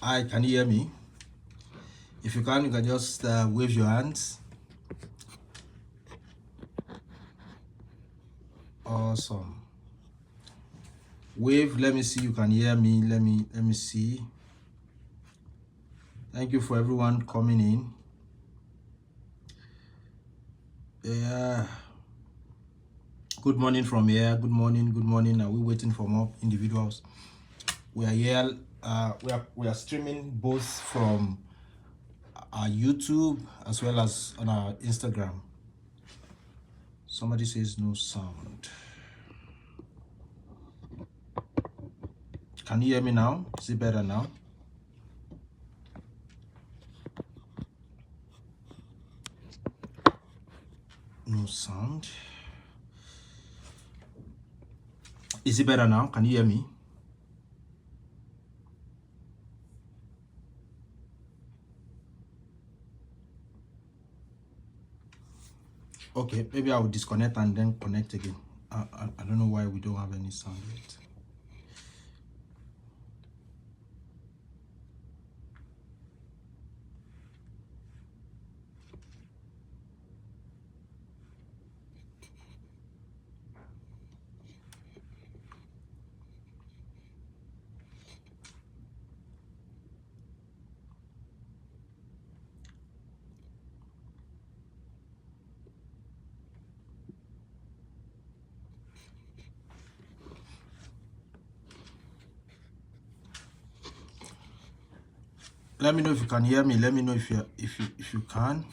Hi, can you hear me? If you can just wave your hands. Awesome. Wave, let me see you can hear me. Let me see. Thank you for everyone coming in. Yeah. Good morning from here. Good morning. Are we waiting for more individuals? We are here. We are streaming both from our YouTube as well as on our Instagram. Somebody says no sound. Can you hear me now? Is it better now? No sound. Is it better now? Can you hear me? Okay, maybe I will disconnect and then connect again. I don't know why we don't have any sound yet. Let me know if you can hear me. Let me know if you can.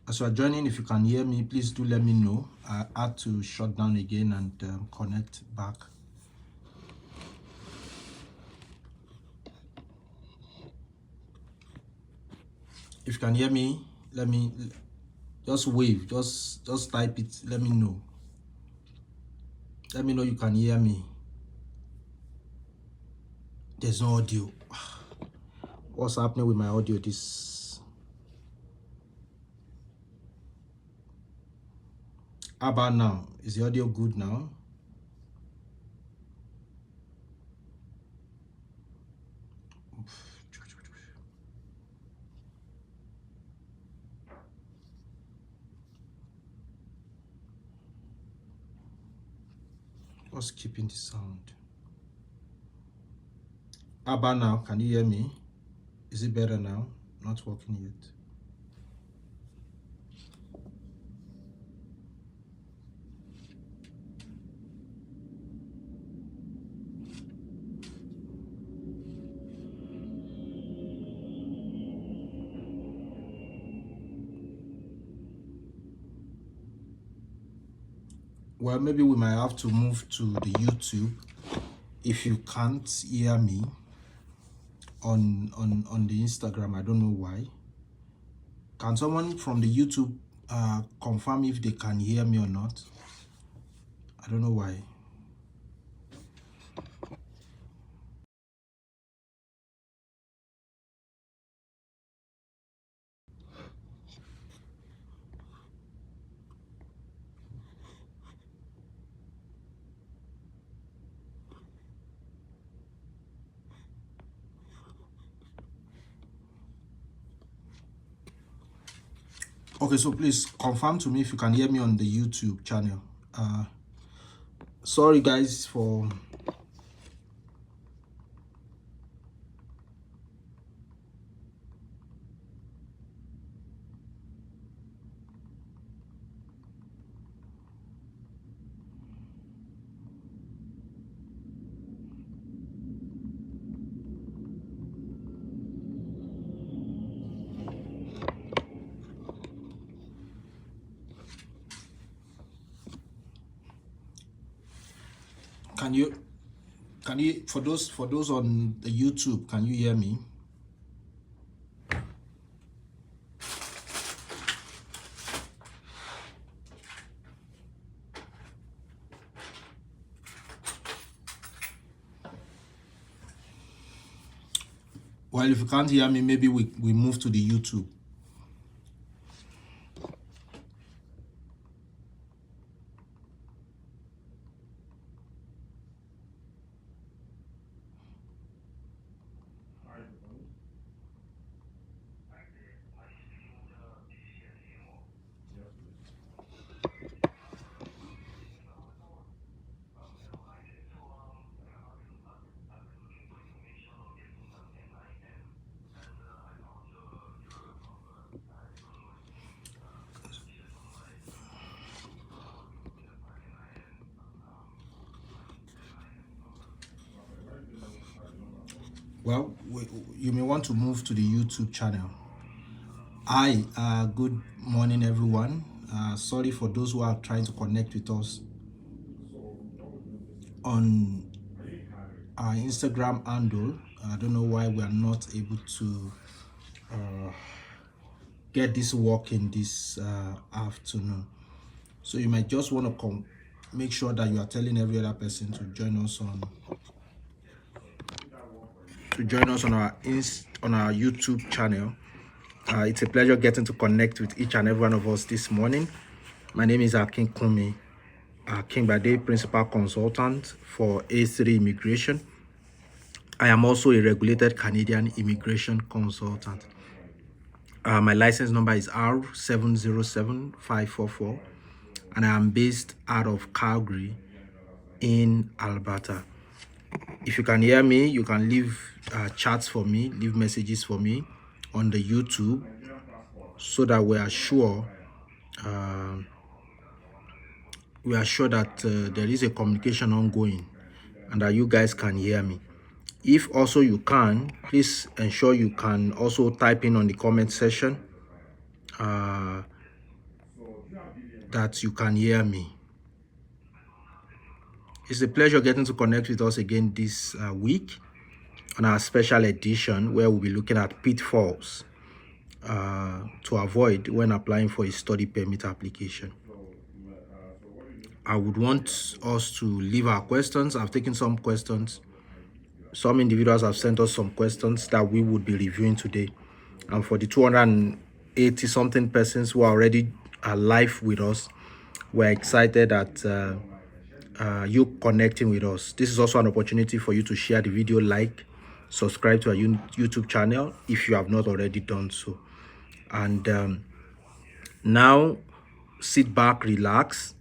As you are joining, if you can hear me, please do let me know. I had to shut down again and connect back. If you can hear me, let me just wave. Just type it. Let me know. Let me know you can hear me. There's no audio. What's happening with my audio? How about now? Is the audio good now? What's keeping the sound? How about now? Can you hear me? Is it better now? Not working yet. Well, maybe we might have to move to the YouTube if you can't hear me on the Instagram. I don't know why. Can someone from the YouTube confirm if they can hear me or not? I don't know why. Okay, so please confirm to me if you can hear me on the YouTube channel. Sorry guys for can you for those on the YouTube, can you hear me? Well, if you can't hear me, maybe we move to the YouTube. Well, you may want to move to the YouTube channel. Hi, good morning, everyone. Sorry for those who are trying to connect with us on our Instagram handle. I don't know why we are not able to get this working this afternoon. So you might just want to make sure that you are telling every other person to join us on our YouTube channel. It's a pleasure getting to connect with each and every one of us this morning. My name is Akin Kumi, King Bade, Principal Consultant for A3 Immigration. I am also a regulated Canadian immigration consultant. My license number is R707544, and I am based out of Calgary in Alberta. If you can hear me, you can leave chats for me, leave messages for me on the YouTube, so that we are sure that there is a communication ongoing and that you guys can hear me. If also you can, please ensure you can also type in on the comment section that you can hear me. It's a pleasure getting to connect with us again this week on our special edition, where we'll be looking at pitfalls to avoid when applying for a study permit application. I would want us to leave our questions. I've taken some questions. Some individuals have sent us some questions that we would be reviewing today. And for the 280 something persons who are already live with us, we're excited that you connecting with us. This is also an opportunity for you to share the video, like, subscribe to our YouTube channel if you have not already done so. And now sit back, relax,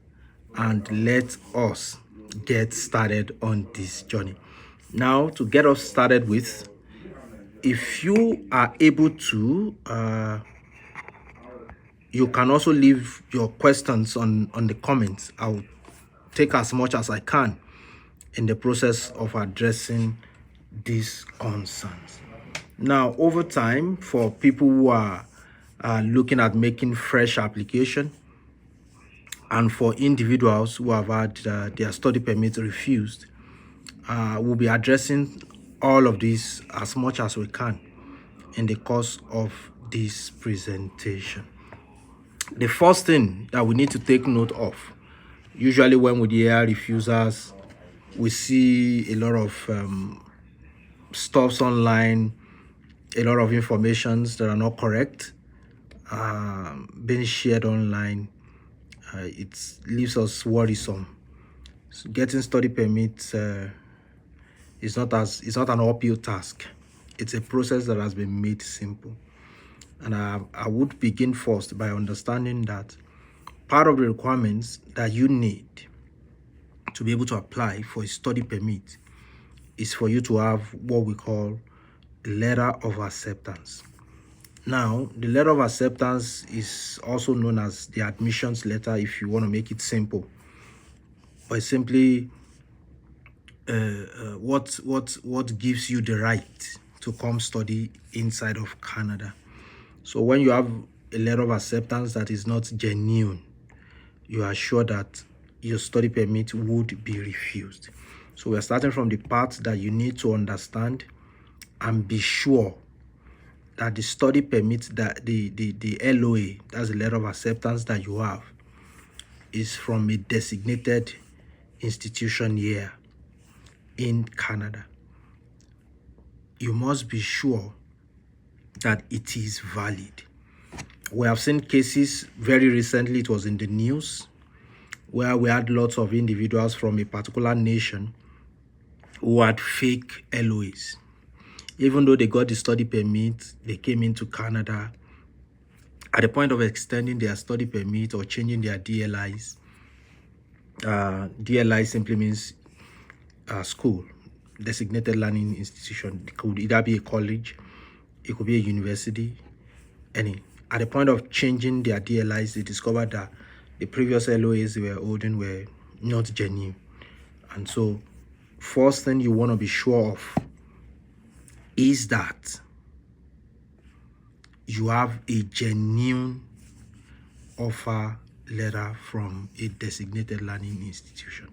and let us get started on this journey. Now, to get us started with, if you are able to, you can also leave your questions on the comments. I'll take as much as I can in the process of addressing these concerns. Now, over time, for people who are looking at making fresh application, and for individuals who have had their study permit refused, we'll be addressing all of this as much as we can in the course of this presentation. The first thing that we need to take note of, usually when we hear refusals, we see a lot of stuffs online, a lot of informations that are not correct being shared online. It leaves us worrisome. So getting study permits is not an uphill task. It's a process that has been made simple. And I would begin first by understanding that part of the requirements that you need to be able to apply for a study permit is for you to have what we call a letter of acceptance. Now, the letter of acceptance is also known as the admissions letter, if you want to make it simple. But it's simply what gives you the right to come study inside of Canada. So when you have a letter of acceptance that is not genuine, you are sure that your study permit would be refused. So we're starting from the part that you need to understand and be sure that the study permit, that the LOA, that's the letter of acceptance that you have, is from a designated institution here in Canada. You must be sure that it is valid. We have seen cases very recently, it was in the news, where we had lots of individuals from a particular nation who had fake LOAs. Even though they got the study permit, they came into Canada. At the point of extending their study permit or changing their DLIs, DLI simply means school, designated learning institution. It could either be a college, it could be a university, any. At the point of changing their DLIs, they discovered that the previous LOAs they were holding were not genuine. And so, first thing you want to be sure of is that you have a genuine offer letter from a designated learning institution.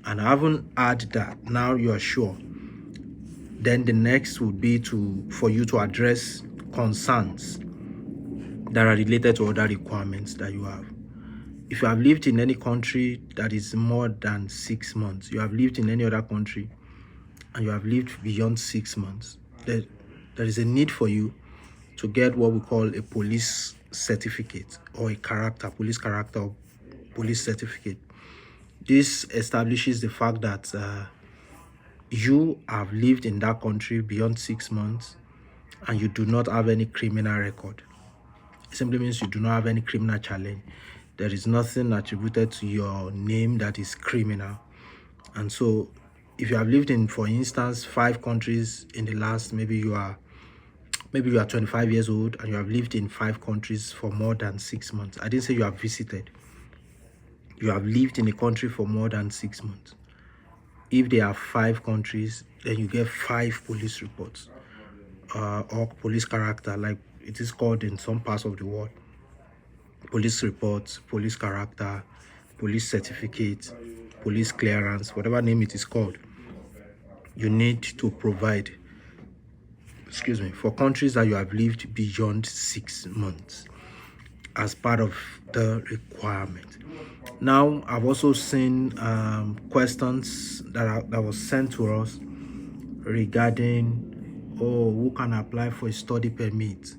And having had that, now you are sure. Then the next would be for you to address concerns that are related to other requirements that you have. If you have lived in any country that is more than 6 months, you have lived in any other country and you have lived beyond 6 months, there is a need for you to get what we call a police certificate or a police character or police certificate. This establishes the fact that you have lived in that country beyond 6 months and you do not have any criminal record. It simply means you do not have any criminal challenge. There is nothing attributed to your name that is criminal. And so if you have lived in, for instance, 5 countries in the last, maybe you are 25 years old and you have lived in 5 countries for more than 6 months. I didn't say you have visited. You have lived in a country for more than 6 months. If there are 5 countries, then you get 5 police reports or police character, like it is called in some parts of the world. Police reports, police character, police certificate, police clearance, whatever name it is called, you need to provide, for countries that you have lived beyond 6 months as part of the requirement. Now, I've also seen questions that was sent to us regarding, who can apply for a study permit?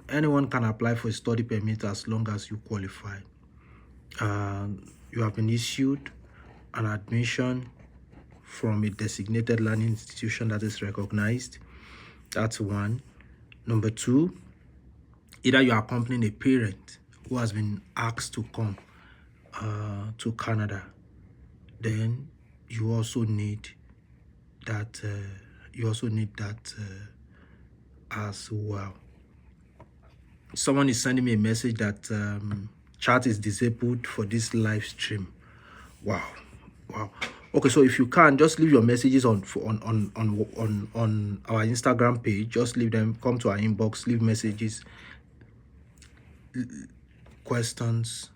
Anyone can apply for a study permit as long as you qualify. You have been issued an admission from a designated learning institution that is recognized. That's one. Number 2, either you are accompanying a parent who has been asked to come to Canada. Then you also need that. As well. Someone is sending me a message that chat is disabled for this live stream. Wow. Okay, so if you can, just leave your messages on our Instagram page. Just leave them. Come to our inbox. Leave messages, questions,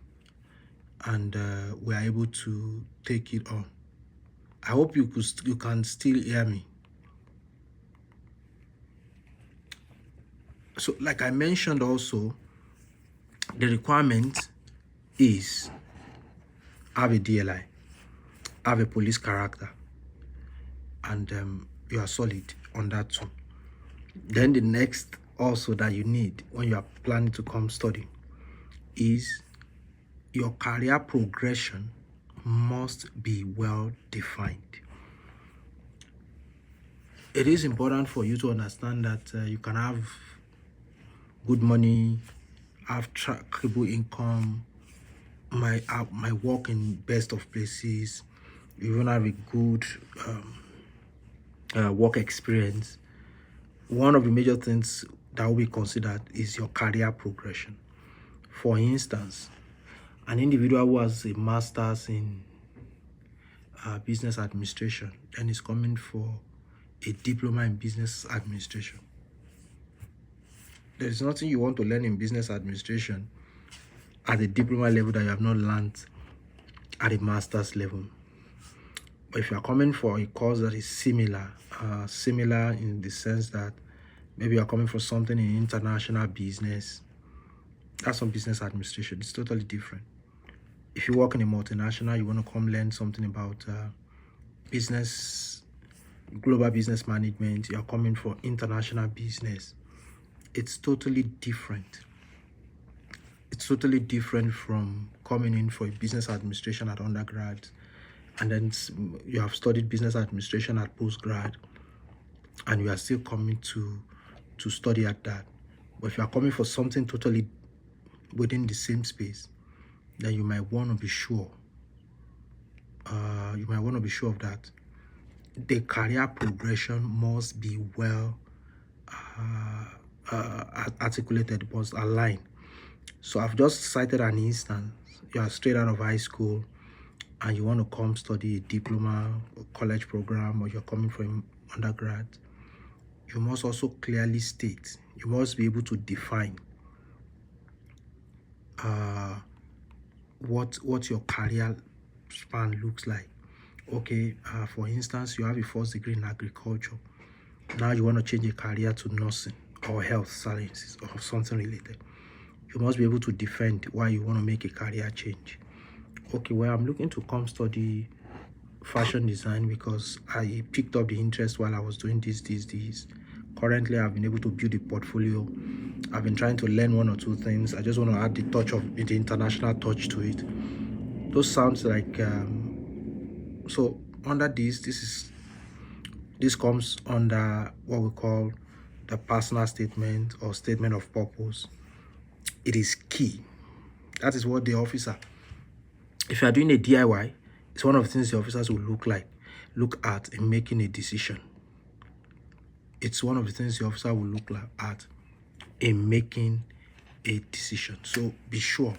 and we are able to take it on. I hope you can still hear me. So, like I mentioned also, the requirement is have a DLI, have a police character, and you are solid on that too. Then the next also that you need when you are planning to come study is your career progression must be well defined. It is important for you to understand that you can have good money, have trackable income, my work in best of places, you even have a good work experience. One of the major things that will be considered is your career progression. For instance, an individual who has a master's in business administration and is coming for a diploma in business administration. There is nothing you want to learn in business administration at a diploma level that you have not learned at a master's level. But if you are coming for a course that is similar in the sense that maybe you are coming for something in international business, that's not business administration. It's totally different. If you work in a multinational, you want to come learn something about business global business management, you're coming for international business. It's totally different. It's totally different from coming in for a business administration at undergrad, and then you have studied business administration at postgrad, and you are still coming to study at that. But if you are coming for something totally within the same space, then you might want to be sure. You might want to be sure of that. The career progression must be well articulated, must align. So I've just cited an instance. You are straight out of high school and you want to come study a diploma or college program, or you're coming from undergrad. You must also clearly state, you must be able to define what your career span looks like. Okay, for instance, you have a first degree in agriculture. Now you want to change a career to nursing or health sciences or something related. You must be able to defend why you want to make a career change. Okay, well, I'm looking to come study fashion design because I picked up the interest while I was doing this. Currently, I've been able to build a portfolio. I've been trying to learn one or two things. I just want to add the touch of the international touch to it. Those sounds like so under this comes under what we call the personal statement or statement of purpose. It is key. That is what the officer, if you are doing a DIY, it's one of the things the officers will look at in making a decision. It's one of the things the officer will look at in making a decision. So be sure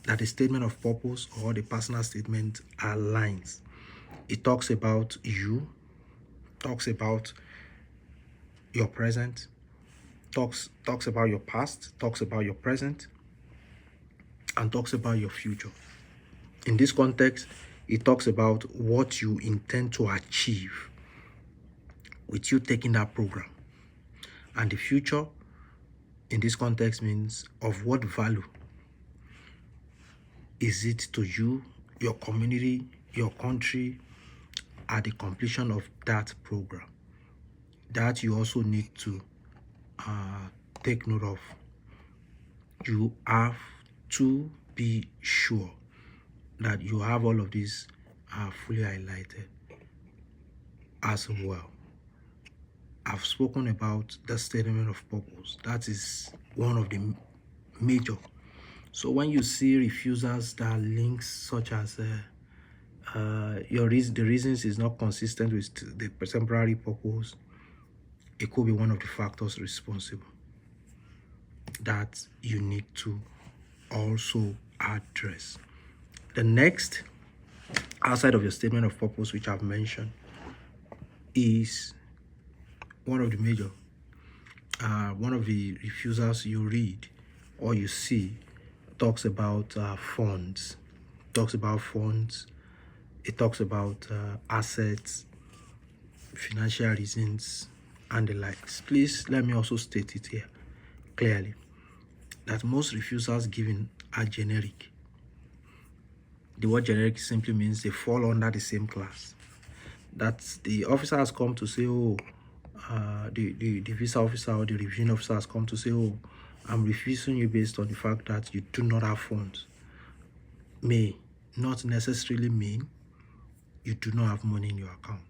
that the statement of purpose or the personal statement aligns. It talks about you, talks about your present, talks about your past, talks about your present, and talks about your future. In this context, it talks about what you intend to achieve with you taking that program. And the future in this context means of what value is it to you, your community, your country at the completion of that program. That you also need to take note of. You have to be sure that you have all of these fully highlighted as well. I've spoken about the statement of purpose. That is one of the major. So when you see refusals that links such as the reasons is not consistent with the temporary purpose, it could be one of the factors responsible that you need to also address. The next, outside of your statement of purpose, which I've mentioned, is one of the major, one of the refusals you read or you see talks about funds. Talks about funds. It talks about assets, financial reasons, and the likes. Please let me also state it here clearly that most refusals given are generic. The word generic simply means they fall under the same class. That the officer has come to say, oh, the visa officer or the reviewing officer has come to say, oh, I'm refusing you based on the fact that you do not have funds, may not necessarily mean you do not have money in your account.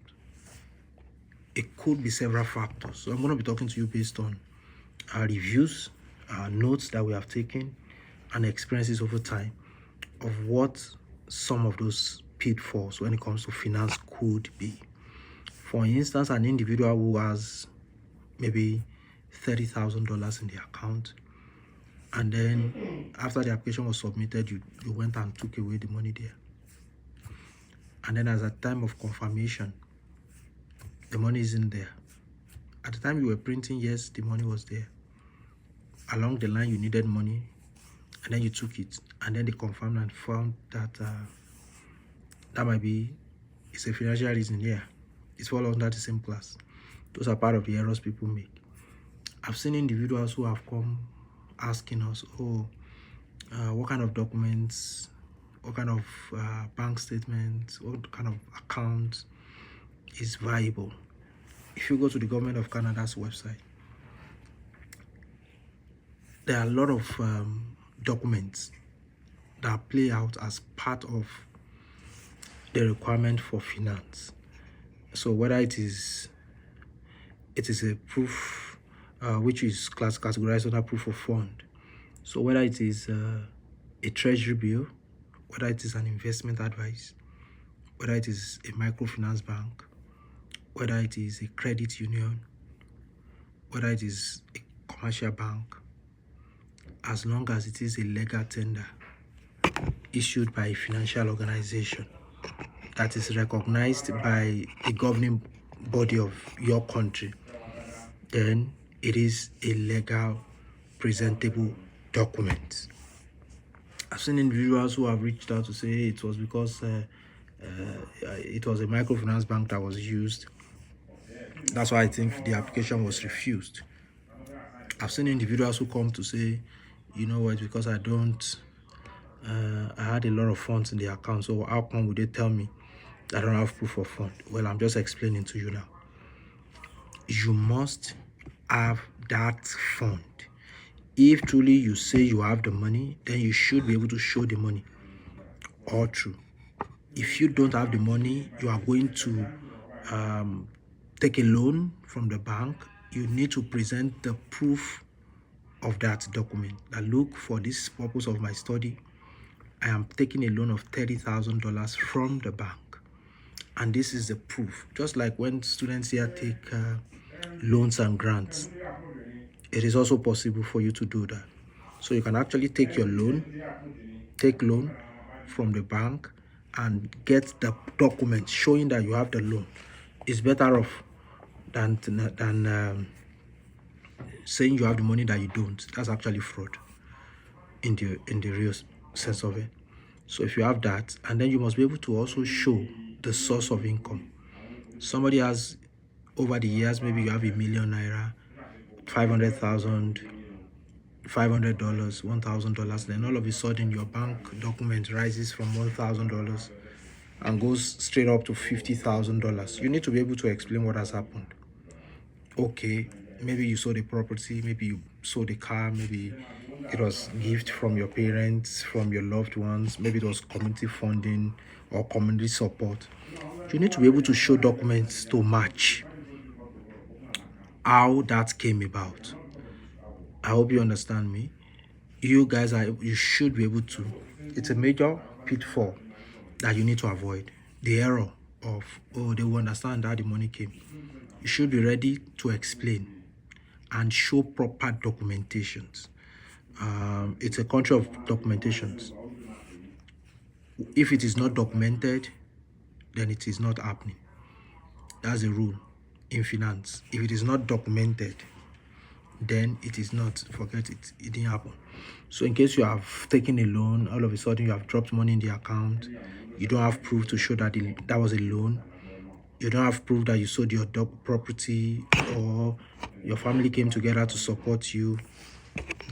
It could be several factors. So I'm going to be talking to you based on our reviews, our notes that we have taken, and experiences over time of what some of those pitfalls when it comes to finance could be. For instance, an individual who has maybe $30,000 in the account, and then after the application was submitted, you went and took away the money there. And then at time of confirmation, the money isn't there. At the time you were printing, yes, the money was there. Along the line, you needed money, and then you took it, and then they confirmed and found that that might be, it's a financial reason. Yeah, it's all under the same class. Those are part of the errors people make. I've seen individuals who have come asking us, oh, what kind of documents, what kind of bank statements, what kind of account is viable. if you go to the government of Canada's website, there are a lot of documents that play out as part of the requirement for finance. So whether it is a proof which is categorized under proof of fund. So whether it is a treasury bill, whether it is an investment advice, whether it is a microfinance bank, whether it is a credit union, whether it is a commercial bank, as long as it is a legal tender issued by a financial organization that is recognized by the governing body of your country, then it is a legal, presentable document. I've seen individuals who have reached out to say it was because it was a microfinance bank that was used. That's why I think the application was refused. I've seen individuals who come to say, you know what, because I had a lot of funds in the account, so how come would they tell me I don't have proof of fund? Well, I'm just explaining to you now. You must have that fund. If truly you say you have the money, then you should be able to show the money all through. If you don't have the money, you are going to take a loan from the bank. You need to present the proof of that document. That look, for this purpose of my study, I am taking a loan of $30,000 from the bank. And this is the proof. Just like when students here take loans and grants, it is also possible for you to do that. So you can actually take loan from the bank and get the document showing that you have the loan. It's better off than saying you have the money that you don't. That's actually fraud in the real sense of it. So if you have that, and then you must be able to also show the source of income. Somebody has, over the years, maybe you have ₦1 million, 500,000, $500, $1,000, then all of a sudden your bank document rises from $1,000 and goes straight up to $50,000. You need to be able to explain what has happened. Okay, maybe you sold a property, maybe you sold a car, maybe it was gift from your parents, from your loved ones, maybe it was community funding or community support. You need to be able to show documents to match how that came about. I hope you understand me. You should be able to. It's a major pitfall that you need to avoid. The error of, oh, they will understand how the money came. You should be ready to explain and show proper documentations. It's a country of documentations. If it is not documented, then it is not happening. That's a rule in finance. If it is not documented, then it is not. Forget it. It didn't happen. So in case you have taken a loan, all of a sudden you have dropped money in the account, you don't have proof to show that that was a loan, you don't have proof that you sold your property, or your family came together to support you,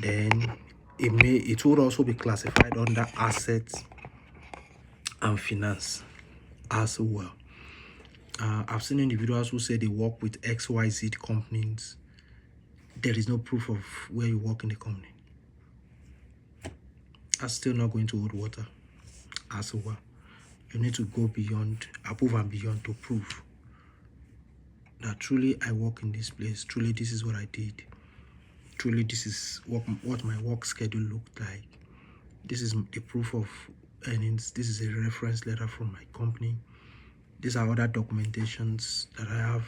then it would also be classified under assets and finance as well. I've seen individuals who say they work with XYZ companies. There is no proof of where you work in the company. That's still not going to hold water as well. You need to go beyond, above and beyond, to prove that truly I work in this place. Truly this is what I did. Truly this is what my work schedule looked like. This is the proof of earnings. This is a reference letter from my company. These are other documentations that I have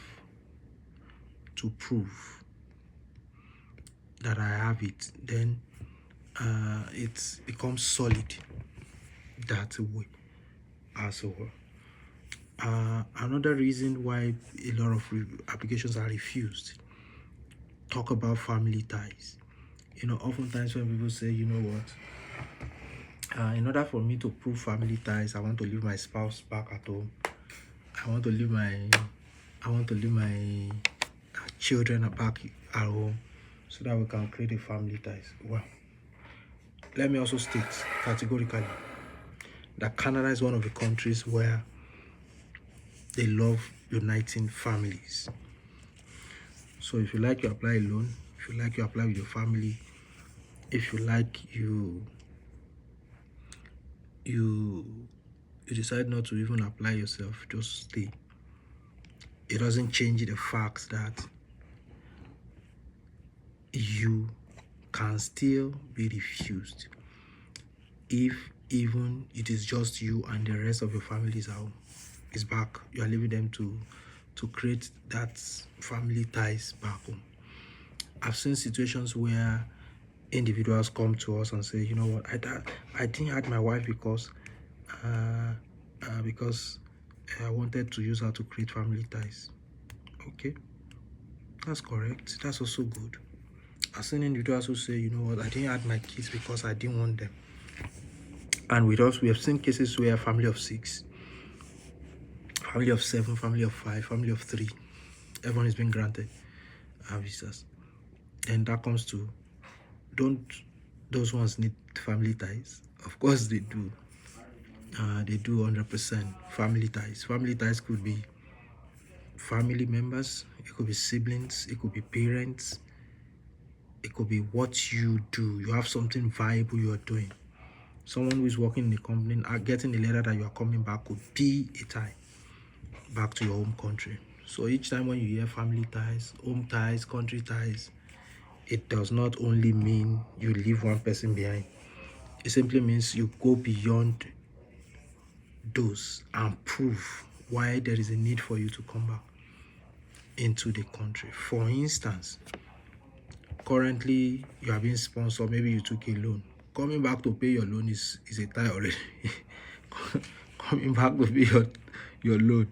to prove that I have it. Then it becomes solid that way as well. Another reason why a lot of applications are refused, talk about family ties. You know, oftentimes when people say, you know what, in order for me to prove family ties, I want to leave my spouse back at home. I want to leave my children back at home, so that we can create a family ties. Well, let me also state categorically that Canada is one of the countries where they love uniting families. So if you like, you apply alone. If you like, you apply with your family. If you like, you decide not to even apply yourself, just stay. It doesn't change the fact that you can still be refused if even it is just you and the rest of your family is back. You are leaving them to create that family ties back home. I've seen situations where individuals come to us and say, you know what, I didn't have my wife because I wanted to use her to create family ties. Okay, that's correct. That's also good. I've seen individuals who say, you know what, I didn't have my kids because I didn't want them. And with us, we have seen cases where family of 6, family of 7, family of 5, family of 3, everyone is being granted visas. And that comes to, don't those ones need family ties? Of course they do. They do 100% family ties. Family ties could be family members, it could be siblings, it could be parents, it could be what you do. You have something viable you are doing. Someone who is working in a company getting a letter that you are coming back could be a tie back to your home country. So each time when you hear family ties, home ties, country ties, it does not only mean you leave one person behind. It simply means you go beyond those and prove why there is a need for you to come back into the country. For instance, currently you are being sponsored, maybe you took a loan. Coming back to pay your loan is a tie already. Coming back to pay your loan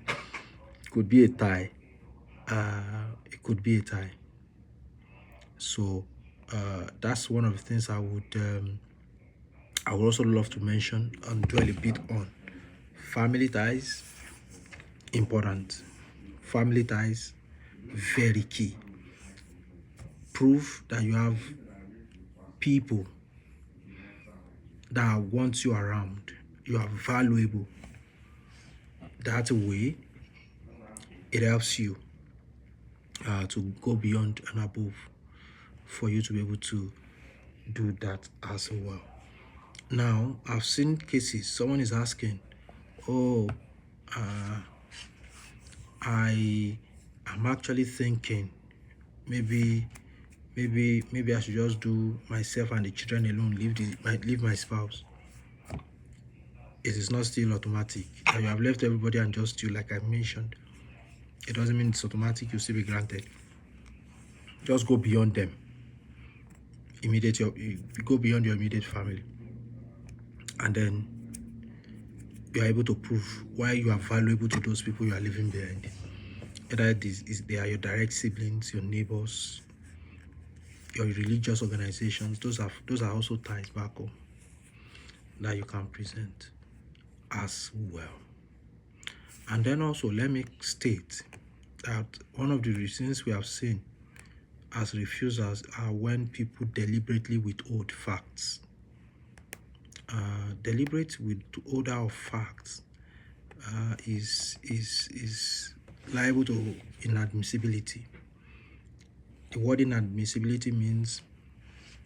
could be a tie. It could be a tie. So that's one of the things I would also love to mention and dwell a bit on. Family ties, important. Family ties, very key. Prove that you have people that want you around. You are valuable. That way, it helps you to go beyond and above for you to be able to do that as well. Now, I've seen cases, someone is asking, oh, I am actually thinking maybe I should just do myself and the children alone, leave my spouse. It is not still automatic. You have left everybody and just you, like I mentioned. It doesn't mean it's automatic, you'll still be granted. Just go beyond them. You go beyond your immediate family. And then you are able to prove why you are valuable to those people you are leaving behind. Either they are your direct siblings, your neighbors, your religious organizations. Those are also ties back home that you can present as well. And then also, let me state that one of the reasons we have seen as refusals are when people deliberately withhold facts. Deliberate withholder of facts is liable to inadmissibility. The word inadmissibility means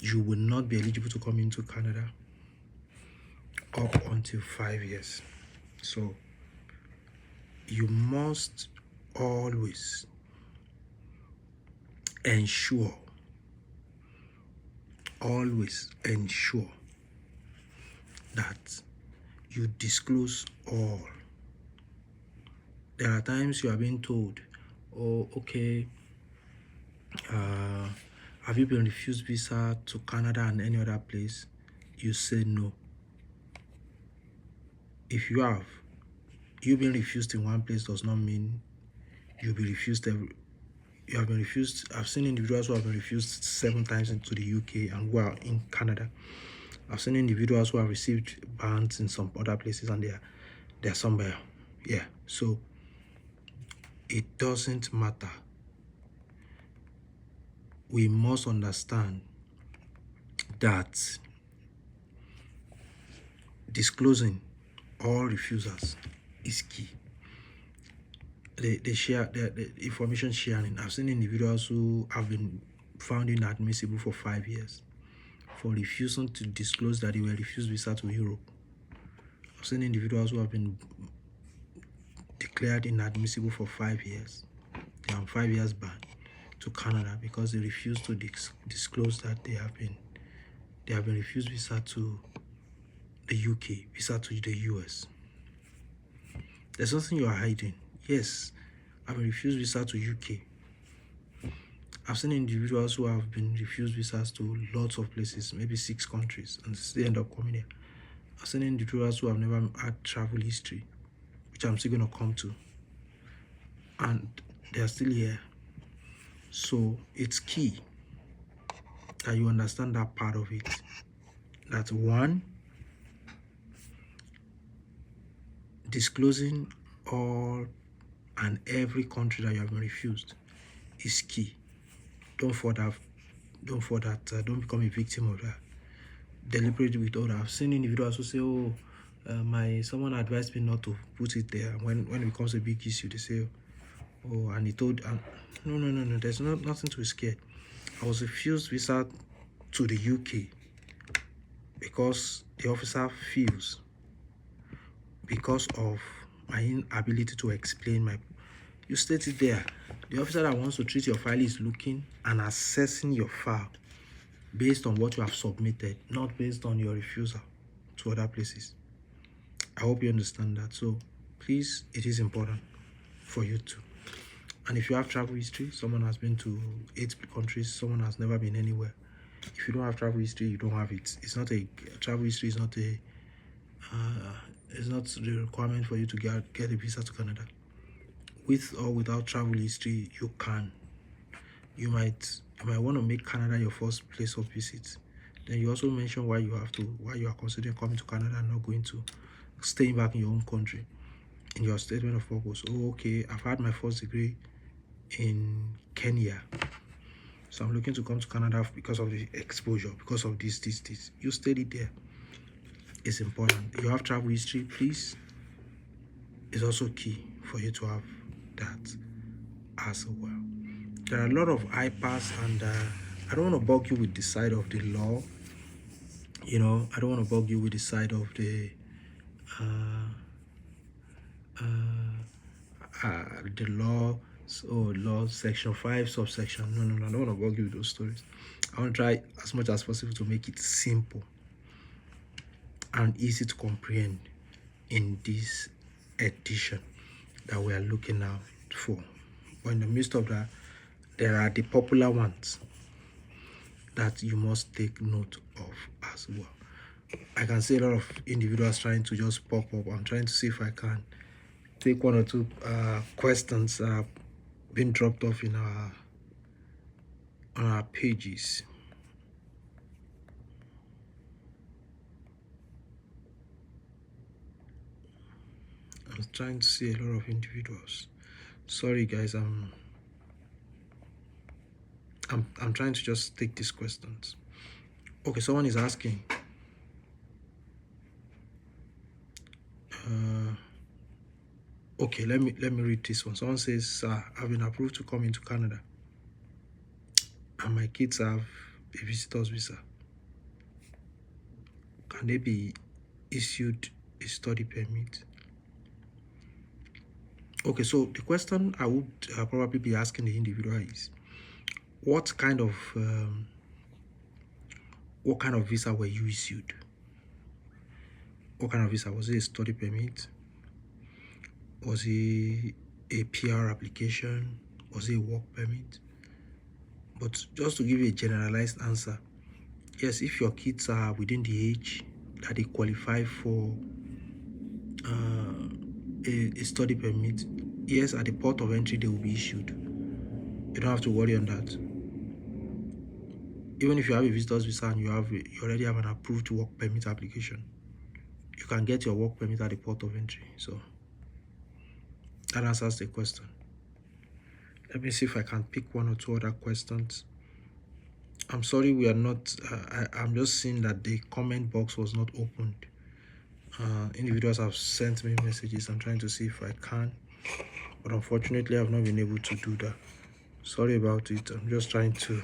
you will not be eligible to come into Canada up until 5 years. So you must always ensure that you disclose all. There are times you are being told, oh, okay, have you been refused visa to Canada and any other place? You say no. If you have, you being refused in one place does not mean you'll be refused you have been refused. I've seen individuals who have been refused 7 times into the UK and who are in Canada. I've seen individuals who have received bans in some other places and they're somewhere. Yeah, so it doesn't matter. We must understand that disclosing all refusals is key. they share the information sharing. I've seen individuals who have been found inadmissible for 5 years for refusing to disclose that they were refused visa to Europe. I've seen individuals who have been declared inadmissible for 5 years. They are 5 years ban to Canada because they refused to disclose that they have been refused visa to the UK, visa to the US. There's something you are hiding. Yes, I've been refused visa to UK. I've seen individuals who have been refused visas to lots of places, maybe 6 countries, and still end up coming here. I've seen individuals who have never had travel history, which I'm still going to come to, and they're still here. So it's key that you understand that part of it. That one, disclosing all and every country that you have been refused is key. Don't become a victim of that. Deliberately with order. I've seen individuals who say, "Oh, someone advised me not to put it there." When it becomes a big issue, they say, "Oh," and he told, no. There's nothing to be scared. I was refused visa to the UK because the officer feels, because of my inability to explain my. You state it there. The officer that wants to treat your file is looking and assessing your file based on what you have submitted, not based on your refusal to other places. I hope you understand that. So please, it is important for you to. And if you have travel history, someone has been to 8 countries, someone has never been anywhere. If you don't have travel history, you don't have it. It's not a travel history. It's not the requirement for you to get a visa to Canada. With or without travel history, you can. You might want to make Canada your first place of visit. Then you also mention why you are considering coming to Canada and not going to staying back in your own country in your statement of purpose. Oh, okay, I've had my first degree in Kenya, so I'm looking to come to Canada because of the exposure, because of this. You state it there. It's important. You have travel history, please. It's also key for you to have that as well. There are a lot of iPass, and I don't want to bug you with the side of the law. I don't want to bug you with the side of the law. So law section 5 subsection. No, I don't want to bug you with those stories. I want to try as much as possible to make it simple and easy to comprehend in this edition that we are looking out for. But in the midst of that, there are the popular ones that you must take note of as well. I can see a lot of individuals trying to just pop up. I'm trying to see if I can take 1 or 2 questions that have been dropped off in on our pages. I'm trying to see a lot of individuals. Sorry guys, I'm trying to just take these questions. Okay, someone is asking, okay, let me read this one. Someone says, "Sir, I've been approved to come into Canada and my kids have a visitor's visa. Can they be issued a study permit?" Okay, so the question I would probably be asking the individual is, what kind of visa were you issued? What kind of visa? Was it a study permit? Was it a PR application? Was it a work permit? But just to give you a generalized answer, yes, if your kids are within the age that they qualify for a study permit, yes, at the port of entry they will be issued. You don't have to worry on that. Even if you have a visitor's visa and you already have an approved work permit application, you can get your work permit at the port of entry. So that answers the question. Let me see if I can pick 1 or 2 other questions. I'm sorry we are not, I'm just seeing that the comment box was not opened. Individuals have sent me messages. I'm trying to see if I can but unfortunately I've not been able to do that. Sorry about it. I'm just trying to.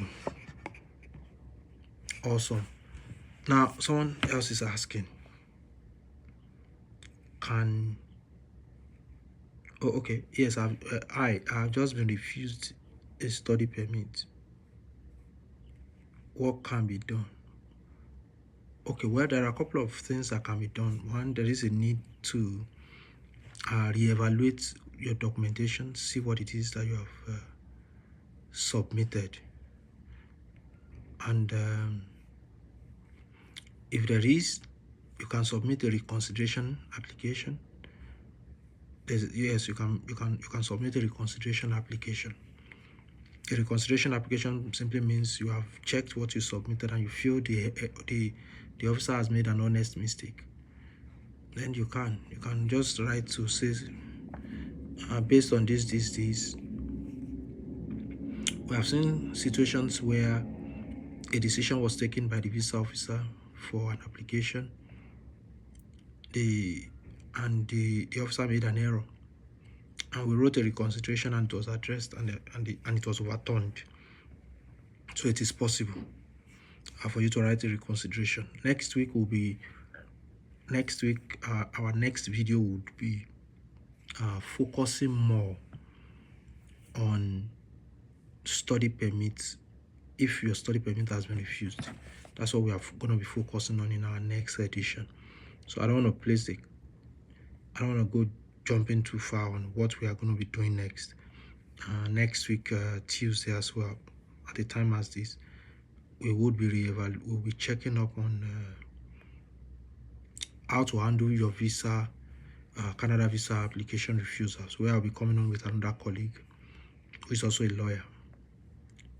Awesome. Now someone else is asking, can okay, yes, I've just been refused a study permit. What can be done? Okay, well, there are a couple of things that can be done. One, there is a need to reevaluate your documentation, see what it is that you have submitted, and if there is, you can submit a reconsideration application. Yes, you can submit a reconsideration application. A reconsideration application simply means you have checked what you submitted and you feel the officer has made an honest mistake. Then you can just write to say, based on this, we have seen situations where a decision was taken by the visa officer for an application. The officer made an error, and we wrote a reconsideration and it was addressed, and it was overturned. So it is possible for you to write a reconsideration. Next week, our next video would be focusing more on study permits. If your study permit has been refused, that's what we are going to be focusing on in our next edition. So I don't want to go jumping too far on what we are going to be doing next. Next week, Tuesday as well, at a time as this, we'll be checking up on how to handle your visa, Canada visa application refusals, where I'll be coming on with another colleague who is also a lawyer.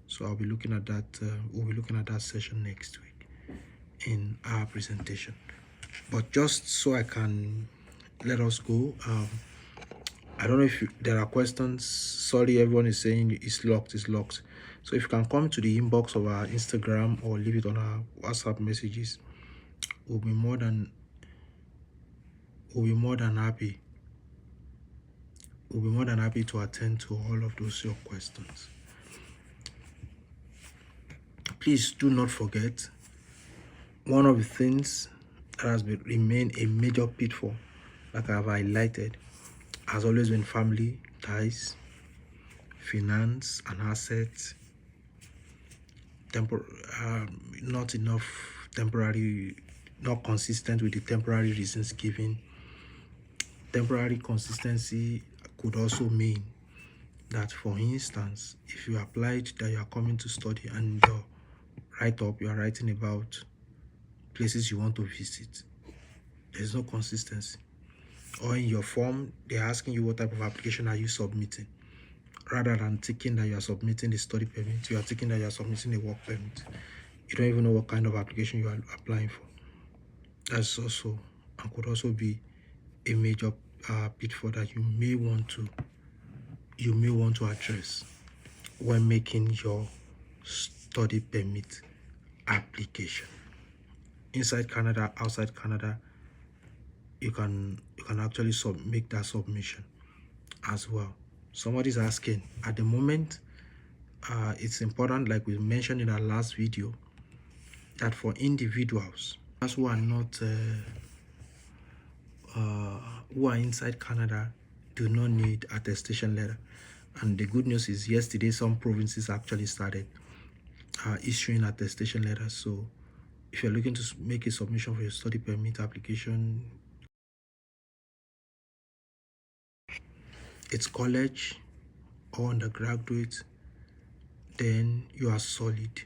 So I'll be looking at that. We'll be looking at that session next week in our presentation. But just so I can let us go, I don't know if there are questions. Sorry, everyone is saying it's locked. So if you can come to the inbox of our Instagram or leave it on our WhatsApp messages, we'll be more than happy. We'll be more than happy to attend to all of those your questions. Please do not forget, one of the things that has remained a major pitfall, like I have highlighted, has always been family ties, finance and assets, not consistent with the temporary reasons given. Temporary consistency could also mean that, for instance, if you applied that you are coming to study and your write-up, you are writing about places you want to visit, there's no consistency. Or in your form, they're asking you what type of application are you submitting. Rather than thinking that you are submitting the study permit, you are thinking that you are submitting a work permit. You don't even know what kind of application you are applying for. That's also, and could also be, a major pitfall that you may want to address when making your study permit application. Inside Canada, outside Canada, you can actually make that submission as well. Somebody's asking, at the moment, it's important, like we mentioned in our last video, that for individuals who are not who are inside Canada do not need attestation letter. And the good news is, yesterday some provinces actually started issuing attestation letters. So if you're looking to make a submission for your study permit application, it's college or undergraduate, then you are solid.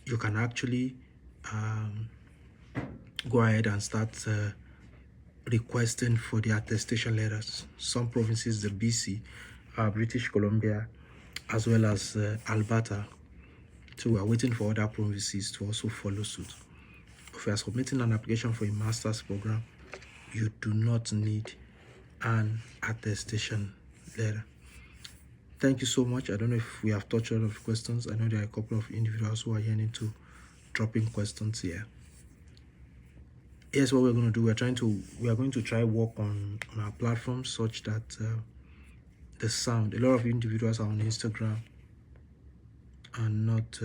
You can actually go ahead and start requesting for the attestation letters. Some provinces, the BC, British Columbia, as well as Alberta. So we are waiting for other provinces to also follow suit. If you are submitting an application for a master's program, you do not need an attestation letter. Thank you so much. I don't know if we have touched on all of the questions. I know there are a couple of individuals who are yearning to drop in questions here. Here's what we're going to do. We are going to try work on our platform such that the sound. A lot of individuals are on Instagram and not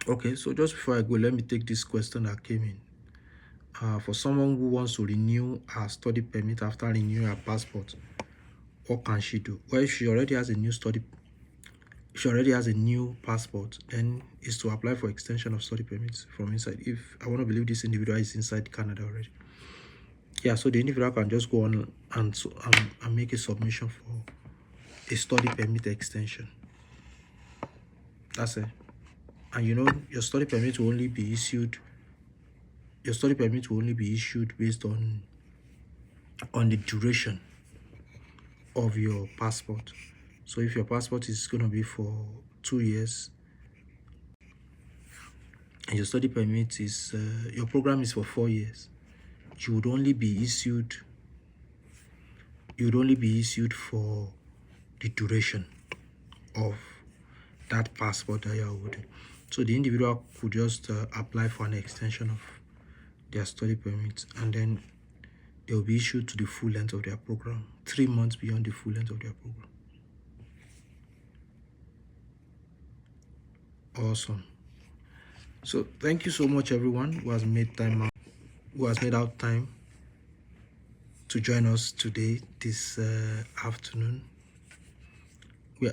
okay. So just before I go, let me take this question that came in. For someone who wants to renew her study permit after renewing her passport, what can she do? Well, if she already has a new passport, then is to apply for extension of study permits from inside. If I want to believe this individual is inside Canada already, yeah, so the individual can just go on and make a submission for a study permit extension. That's it. And you know, your study permit will only be issued based on the duration of your passport. So if your passport is going to be for 2 years and your study permit is your program is for 4 years, you would only be issued for the duration of that passport that you're holding. So the individual could just apply for an extension of their study permit, and then they will be issued to the full length of their program, 3 months beyond the full length of their program. Awesome. So thank you so much, everyone who has made out time to join us today, this afternoon. We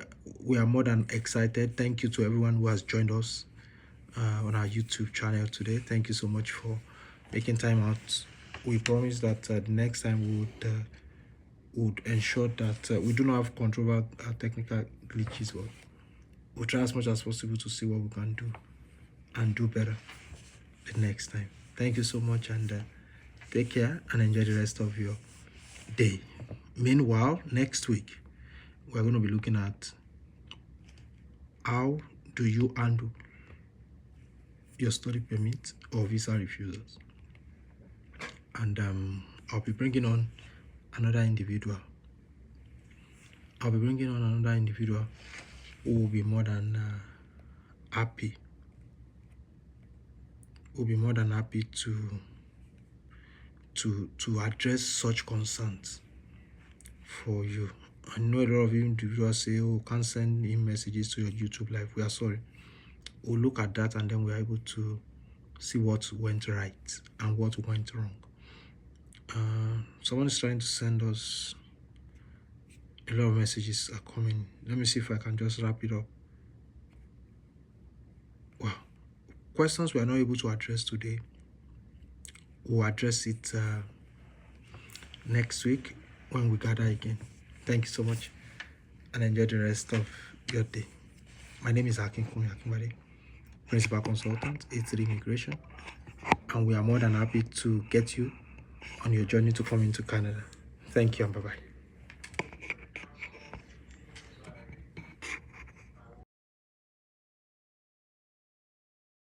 are more than excited. Thank you to everyone who has joined us on our YouTube channel today. Thank you so much for making time out. We promise that the next time we would ensure that we do not have control over technical glitches, but we'll try as much as possible to see what we can do and do better the next time. Thank you so much, and take care and enjoy the rest of your day. Meanwhile, next week we're going to be looking at how do you handle your study permit or visa refusals, and I'll be bringing on another individual. Who will be more than happy. To address such concerns for you. I know a lot of individuals say, oh, can't send in messages to your YouTube live. We are sorry. We'll look at that, and then we're able to see what went right and what went wrong. Someone is trying to send us a lot of messages are coming. Let me see if I can just wrap it up. Wow. Questions we are not able to address today, we'll address it next week when we gather again. Thank you so much, and enjoy the rest of your day. My name is Akinkunmi Akinbade, Principal Consultant, A3 Immigration, and we are more than happy to get you on your journey to come into Canada. Thank you, and bye-bye.